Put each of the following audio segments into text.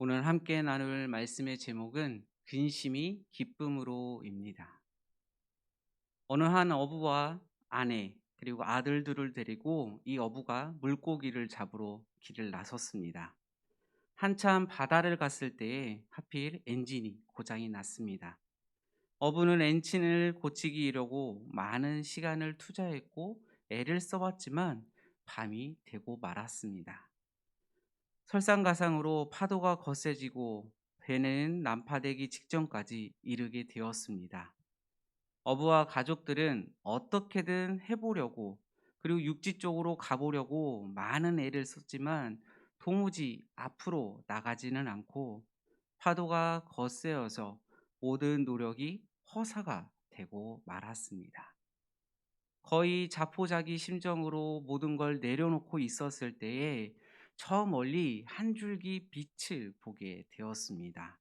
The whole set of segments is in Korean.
오늘 함께 나눌 말씀의 제목은 근심이 기쁨으로입니다. 어느 한 어부와 아내 그리고 아들들을 데리고 이 어부가 물고기를 잡으러 길을 나섰습니다. 한참 바다를 갔을 때에 하필 엔진이 고장이 났습니다. 어부는 엔진을 고치기려고 많은 시간을 투자했고 애를 써봤지만 밤이 되고 말았습니다. 설상가상으로 파도가 거세지고 배는 난파되기 직전까지 이르게 되었습니다. 어부와 가족들은 어떻게든 해보려고 그리고 육지 쪽으로 가보려고 많은 애를 썼지만 도무지 앞으로 나가지는 않고 파도가 거세어서 모든 노력이 허사가 되고 말았습니다. 거의 자포자기 심정으로 모든 걸 내려놓고 있었을 때에 저 멀리 한 줄기 빛을 보게 되었습니다.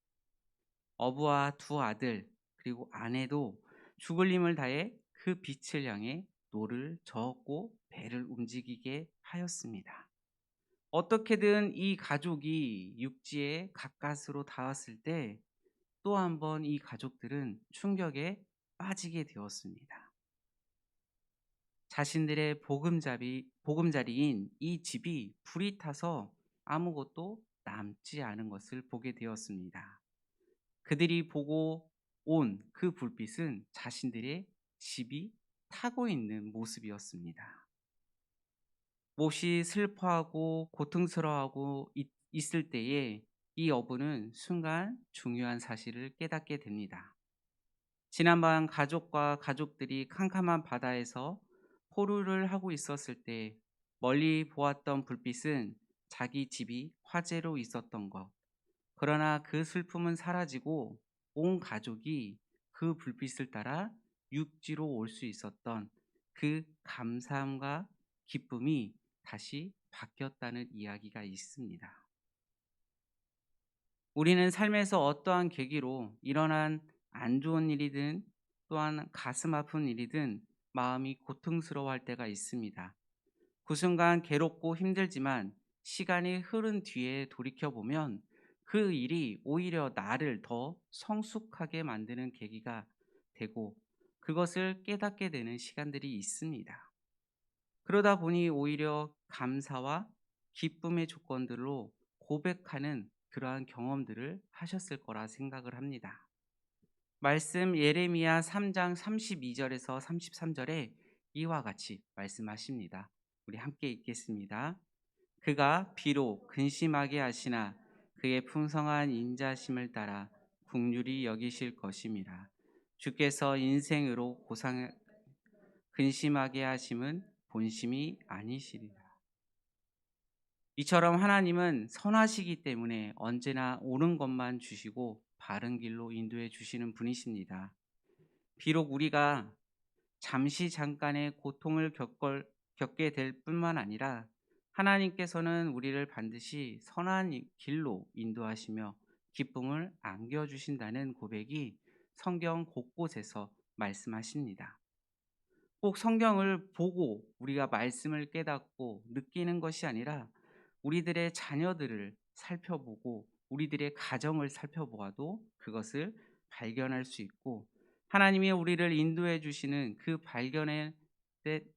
어부와 두 아들 그리고 아내도 죽을 힘을 다해 그 빛을 향해 노를 저었고 배를 움직이게 하였습니다. 어떻게든 이 가족이 육지에 가까스로 닿았을 때 또 한 번 이 가족들은 충격에 빠지게 되었습니다. 자신들의 보금자리인 이 집이 불이 타서 아무것도 남지 않은 것을 보게 되었습니다. 그들이 보고 온 그 불빛은 자신들의 집이 타고 있는 모습이었습니다. 몹시 슬퍼하고 고통스러워하고 있을 때에 이 어부는 순간 중요한 사실을 깨닫게 됩니다. 지난밤 가족과 가족들이 캄캄한 바다에서 포류를 하고 있었을 때 멀리 보았던 불빛은 자기 집이 화재로 있었던 것. 그러나 그 슬픔은 사라지고 온 가족이 그 불빛을 따라 육지로 올 수 있었던 그 감사함과 기쁨이 다시 바뀌었다는 이야기가 있습니다. 우리는 삶에서 어떠한 계기로 일어난 안 좋은 일이든 또한 가슴 아픈 일이든 마음이 고통스러워할 때가 있습니다. 그 순간 괴롭고 힘들지만 시간이 흐른 뒤에 돌이켜보면 그 일이 오히려 나를 더 성숙하게 만드는 계기가 되고 그것을 깨닫게 되는 시간들이 있습니다. 그러다 보니 오히려 감사와 기쁨의 조건들로 고백하는 그러한 경험들을 하셨을 거라 생각을 합니다. 말씀 예레미야 3장 32절에서 33절에 이와 같이 말씀하십니다. 우리 함께 읽겠습니다. 그가 비록 근심하게 하시나 그의 풍성한 인자심을 따라 긍휼히 여기실 것임이라. 주께서 인생으로 고상 근심하게 하심은 본심이 아니시리라. 이처럼 하나님은 선하시기 때문에 언제나 옳은 것만 주시고 바른 길로 인도해 주시는 분이십니다. 비록 우리가 잠시 잠깐의 고통을 겪게 될 뿐만 아니라 하나님께서는 우리를 반드시 선한 길로 인도하시며 기쁨을 안겨주신다는 고백이 성경 곳곳에서 말씀하십니다. 꼭 성경을 보고 우리가 말씀을 깨닫고 느끼는 것이 아니라 우리들의 자녀들을 살펴보고 우리들의 가정을 살펴보아도 그것을 발견할 수 있고 하나님이 우리를 인도해 주시는 그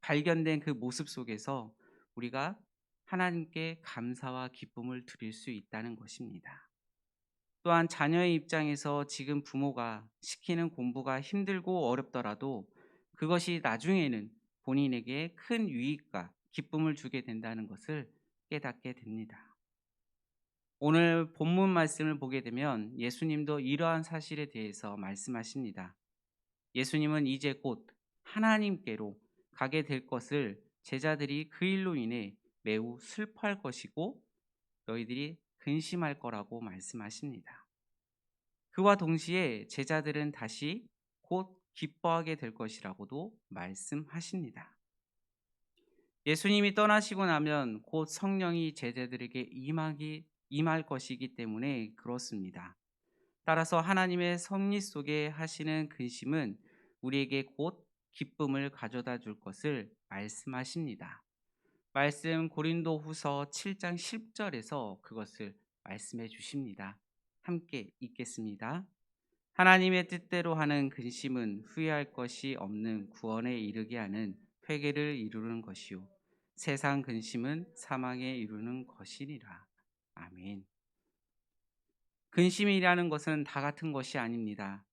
발견된 그 모습 속에서 우리가 하나님께 감사와 기쁨을 드릴 수 있다는 것입니다. 또한 자녀의 입장에서 지금 부모가 시키는 공부가 힘들고 어렵더라도 그것이 나중에는 본인에게 큰 유익과 기쁨을 주게 된다는 것을 깨닫게 됩니다. 오늘 본문 말씀을 보게 되면 예수님도 이러한 사실에 대해서 말씀하십니다. 예수님은 이제 곧 하나님께로 가게 될 것을 제자들이 그 일로 인해 매우 슬퍼할 것이고 너희들이 근심할 거라고 말씀하십니다. 그와 동시에 제자들은 다시 곧 기뻐하게 될 것이라고도 말씀하십니다. 예수님이 떠나시고 나면 곧 성령이 제자들에게 임할 것이기 때문에 그렇습니다. 따라서 하나님의 섭리 속에 하시는 근심은 우리에게 곧 기쁨을 가져다 줄 것을 말씀하십니다. 말씀 고린도후서 7장 10절에서 그것을 말씀해 주십니다. 함께 읽겠습니다. 하나님의 뜻대로 하는 근심은 후회할 것이 없는 구원에 이르게 하는 회개를 이루는 것이요 세상 근심은 사망에 이르는 것이니라. 아멘. 근심이라는 것은 다 같은 것이 아닙니다.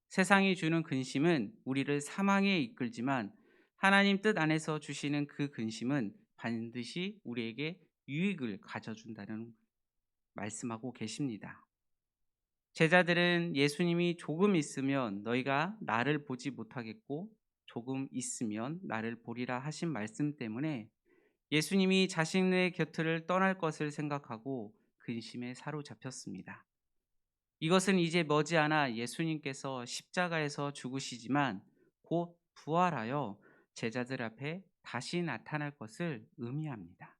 세상이 주는 근심은 우리를 사망에 이끌지만 하나님 뜻 안에서 주시는 그 근심은 반드시 우리에게 유익을 가져준다는 말씀하고 계십니다. 제자들은 예수님이 조금 있으면 너희가 나를 보지 못하겠고 조금 있으면 나를 보리라 하신 말씀 때문에 예수님이 자신의 곁을 떠날 것을 생각하고 근심에 사로잡혔습니다. 이것은 이제 머지않아 예수님께서 십자가에서 죽으시지만 곧 부활하여 제자들 앞에 다시 나타날 것을 의미합니다.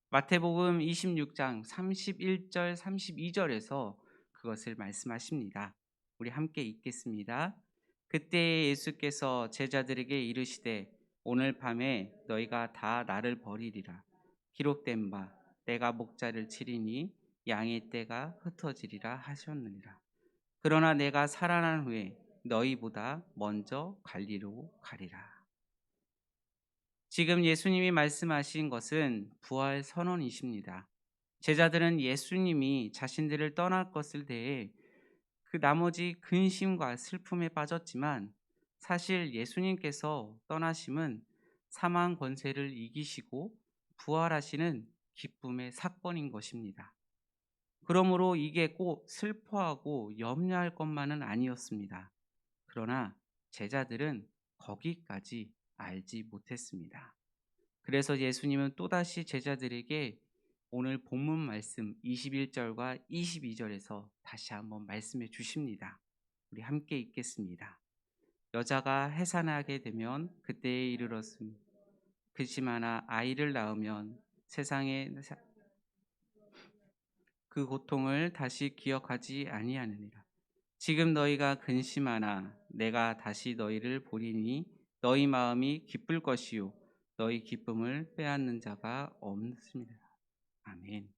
마태복음 26장 31절 32절에서 그것을 말씀하십니다. 우리 함께 읽겠습니다. 그때 예수께서 제자들에게 이르시되 오늘 밤에 너희가 다 나를 버리리라. 기록된 바 내가 목자를 치리니 양의 떼가 흩어지리라 하셨느니라. 그러나 내가 살아난 후에 너희보다 먼저 갈리로 가리라. 지금 예수님이 말씀하신 것은 부활 선언이십니다. 제자들은 예수님이 자신들을 떠날 것을 대해 그 나머지 근심과 슬픔에 빠졌지만 사실 예수님께서 떠나심은 사망 권세를 이기시고 부활하시는 기쁨의 사건인 것입니다. 그러므로 이게 꼭 슬퍼하고 염려할 것만은 아니었습니다. 그러나 제자들은 거기까지 알지 못했습니다. 그래서 예수님은 또다시 제자들에게 오늘 본문 말씀 21절과 22절에서 다시 한번 말씀해 주십니다. 우리 함께 읽겠습니다. 여자가 해산하게 되면 그때에 이르렀음 그지만아 아이를 낳으면 세상에 그 고통을 다시 기억하지 아니하느니라. 지금 너희가 근심하나 내가 다시 너희를 보리니 너희 마음이 기쁠 것이요 너희 기쁨을 빼앗는 자가 없습니다. 아멘.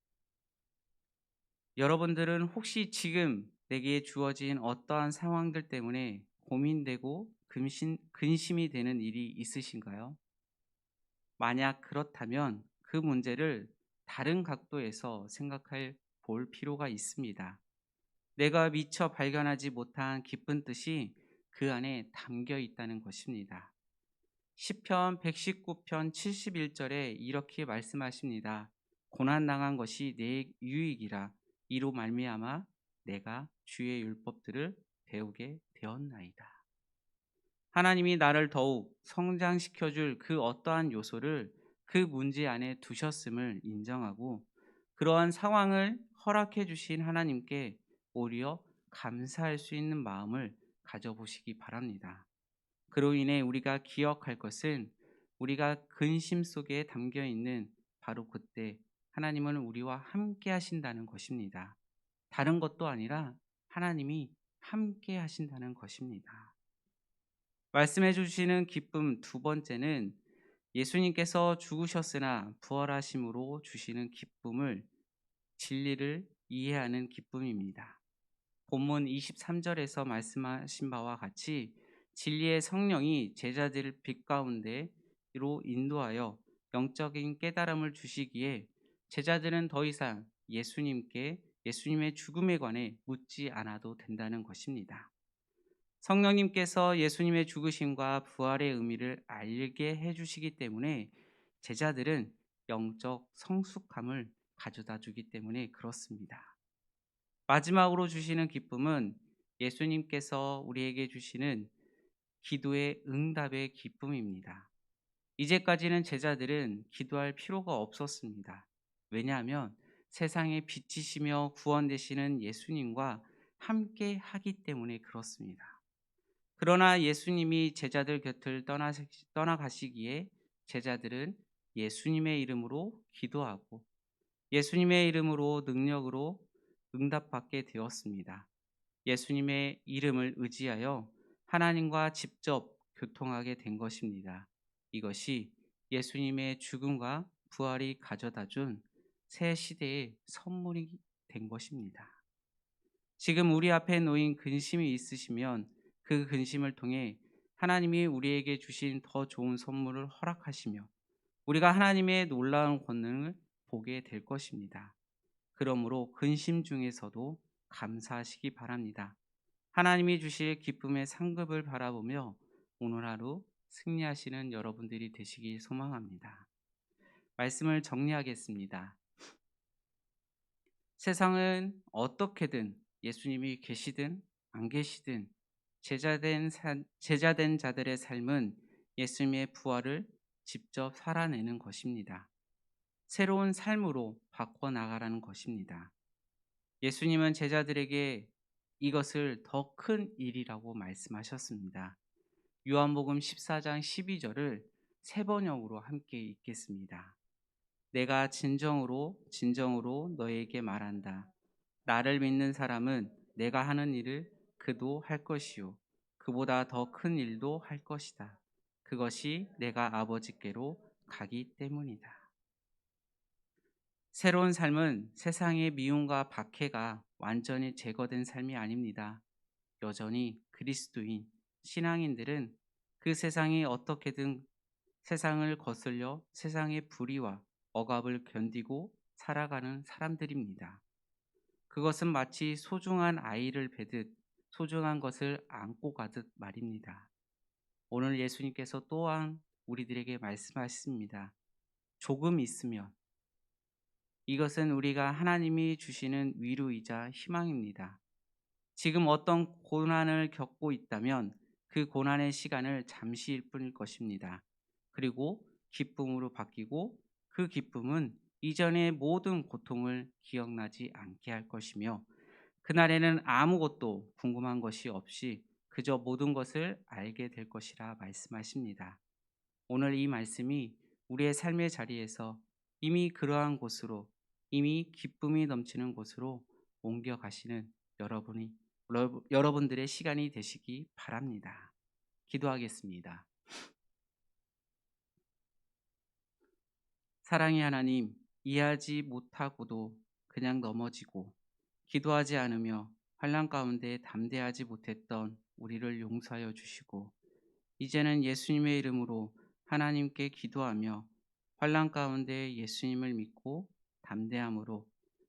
여러분들은 혹시 지금 내게 주어진 어떠한 상황들 때문에 고민되고 근심이 되는 일이 있으신가요? 만약 그렇다면 그 문제를 다른 각도에서 생각해 볼 필요가 있습니다. 내가 미처 발견하지 못한 기쁜 뜻이 그 안에 담겨 있다는 것입니다. 시편 119편 71절에 이렇게 말씀하십니다. 고난 당한 것이 내 유익이라 이로 말미암아 내가 주의 율법들을 배우게 되었나이다. 하나님이 나를 더욱 성장시켜 줄 그 어떠한 요소를 그 문제 안에 두셨음을 인정하고 그러한 상황을 허락해 주신 하나님께 오히려 감사할 수 있는 마음을 가져보시기 바랍니다. 그로 인해 우리가 기억할 것은 우리가 근심 속에 담겨 있는 바로 그때 하나님은 우리와 함께 하신다는 것입니다. 다른 것도 아니라 하나님이 함께 하신다는 것입니다. 말씀해 주시는 기쁨 두 번째는 예수님께서 죽으셨으나 부활하심으로 주시는 기쁨을 진리를 이해하는 기쁨입니다. 본문 23절에서 말씀하신 바와 같이 진리의 성령이 제자들을 빛 가운데로 인도하여 영적인 깨달음을 주시기에 제자들은 더 이상 예수님의 죽음에 관해 묻지 않아도 된다는 것입니다. 성령님께서 예수님의 죽으심과 부활의 의미를 알게 해주시기 때문에 제자들은 영적 성숙함을 가져다 주기 때문에 그렇습니다. 마지막으로 주시는 기쁨은 예수님께서 우리에게 주시는 기도의 응답의 기쁨입니다. 이제까지는 제자들은 기도할 필요가 없었습니다. 왜냐하면 세상에 빛이시며 구원 되시는 예수님과 함께 하기 때문에 그렇습니다. 그러나 예수님이 제자들 곁을 떠나가시기에 제자들은 예수님의 이름으로 기도하고 예수님의 이름으로 능력으로 응답받게 되었습니다. 예수님의 이름을 의지하여 하나님과 직접 교통하게 된 것입니다. 이것이 예수님의 죽음과 부활이 가져다 준 새 시대의 선물이 된 것입니다. 지금 우리 앞에 놓인 근심이 있으시면 그 근심을 통해 하나님이 우리에게 주신 더 좋은 선물을 허락하시며 우리가 하나님의 놀라운 권능을 보게 될 것입니다. 그러므로 근심 중에서도 감사하시기 바랍니다. 하나님이 주실 기쁨의 상급을 바라보며 오늘 하루 승리하시는 여러분들이 되시길 소망합니다. 말씀을 정리하겠습니다. 세상은 어떻게든 예수님이 계시든 안 계시든 제자된 자들의 삶은 예수님의 부활을 직접 살아내는 것입니다. 새로운 삶으로 바꿔나가라는 것입니다. 예수님은 제자들에게 이것을 더 큰 일이라고 말씀하셨습니다. 요한복음 14장 12절을 세 번역으로 함께 읽겠습니다. 내가 진정으로 진정으로 너에게 말한다. 나를 믿는 사람은 내가 하는 일을 그도 할 것이요 그보다 더 큰 일도 할 것이다. 그것이 내가 아버지께로 가기 때문이다. 새로운 삶은 세상의 미움과 박해가 완전히 제거된 삶이 아닙니다. 여전히 그리스도인 신앙인들은 그 세상이 어떻게든 세상을 거슬려 세상의 불의와 억압을 견디고 살아가는 사람들입니다. 그것은 마치 소중한 아이를 베듯 소중한 것을 안고 가듯 말입니다. 오늘 예수님께서 또한 우리들에게 말씀하십니다. 조금 있으면 이것은 우리가 하나님이 주시는 위로이자 희망입니다. 지금 어떤 고난을 겪고 있다면 그 고난의 시간을 잠시일 뿐일 것입니다. 그리고 기쁨으로 바뀌고 그 기쁨은 이전의 모든 고통을 기억나지 않게 할 것이며 그날에는 아무것도 궁금한 것이 없이 그저 모든 것을 알게 될 것이라 말씀하십니다. 오늘 이 말씀이 우리의 삶의 자리에서 이미 그러한 곳으로 이미 기쁨이 넘치는 곳으로 옮겨가시는 여러분들의 시간이 되시기 바랍니다. 기도하겠습니다. 사랑의 하나님, 이해하지 못하고도 그냥 넘어지고 기도하지 않으며 환난 가운데 담대하지 못했던 우리를 용서하여 주시고 이제는 예수님의 이름으로 하나님께 기도하며 환난 가운데 예수님을 믿고 담대함으로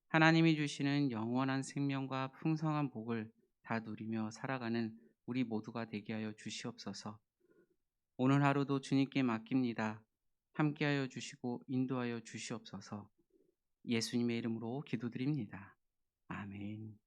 하나님이 주시는 영원한 생명과 풍성한 복을 다 누리며 살아가는 우리 모두가 되게 하여 주시옵소서. 오늘 하루도 주님께 맡깁니다. 함께하여 주시고 인도하여 주시옵소서. 예수님의 이름으로 기도드립니다. 아멘.